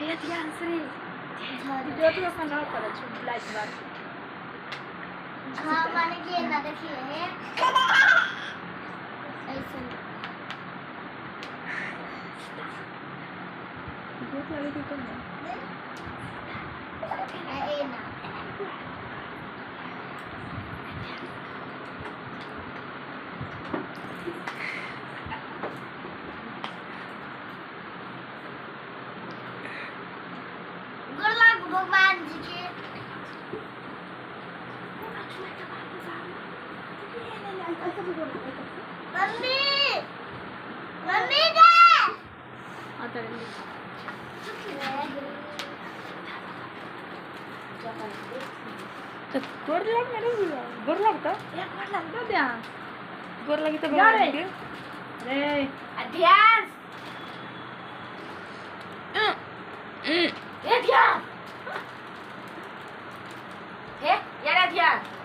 એ ધ્યાન શ્રી જો તો સનો કરે છે લાઈટ વાર हाँ मैंने ये ना देखिए है ऐसे ભૂખ લાગી હતી તમને ए ना गुरलाग भगवान जी के मम्मी मम्मी दे અત્યારે गोर लाग मेरे गोर लगता एक बार लगता क्या गोर लगी तो भगवान के रे अध्यास ये ध्यान हे यार अध्यास